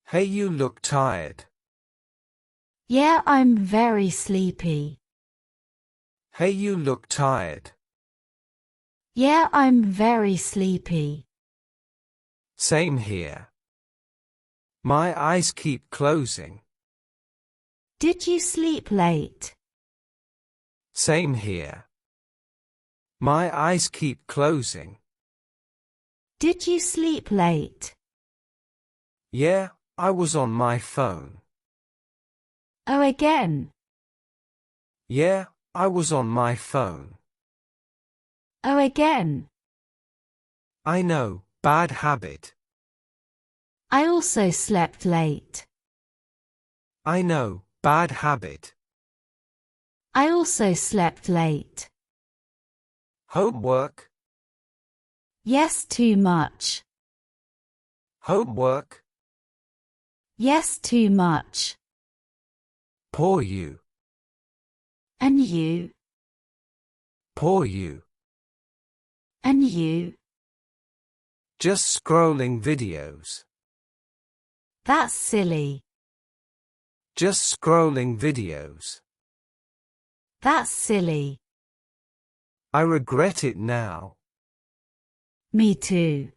Hey, you look tired. Yeah, I'm very sleepy. Hey, you look tired. Yeah, I'm very sleepy. Same here. My eyes keep closing. Did you sleep late? Same here. My eyes keep closing. Did you sleep late? Yeah, I was on my phone. Oh, again. Yeah, I was on my phone. Oh, again. I know, bad habit. I also slept late. I know, bad habit. I also slept late. Homework. Yes, too much. Homework. Yes, too much. Poor you. And you? Poor you. And you? Just scrolling videos. That's silly. Just scrolling videos. That's silly. I regret it now. Me too.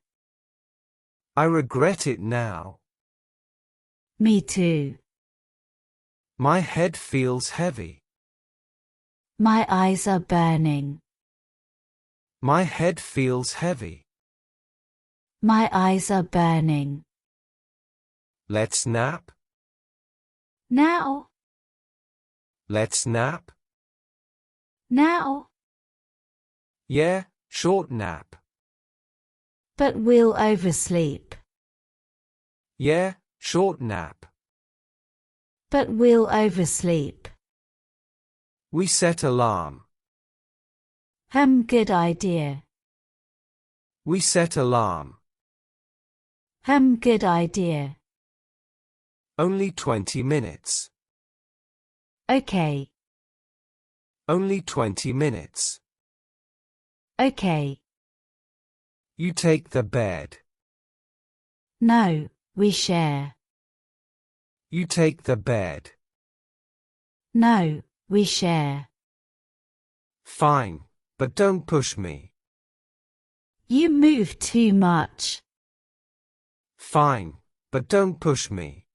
I regret it now. Me too. My head feels heavy. My eyes are burning. My head feels heavy. My eyes are burning. Let's nap. Now. Let's nap. Now. Yeah, short nap. But we'll oversleep. Yeah, short nap. But we'll oversleep. We set alarm. Good idea. We set alarm. Good idea. Only 20 minutes. Okay. Only 20 minutes. Okay. You take the bed. No, we share. You take the bed. No, we share. Fine, but don't push me. You move too much. Fine, but don't push me.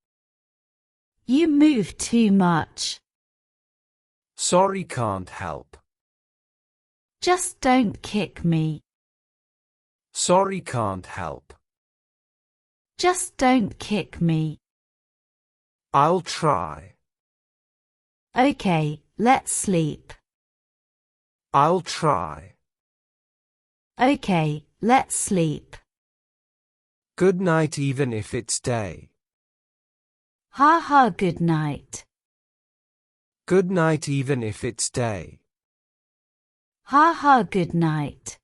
You move too much. Sorry, can't help. Just don't kick me. Sorry, can't help. Just don't kick me. I'll try. Okay, let's sleep. I'll try. Okay, let's sleep. Good night even if it's day. Ha ha, good night. Good night even if it's day. Ha ha, good night.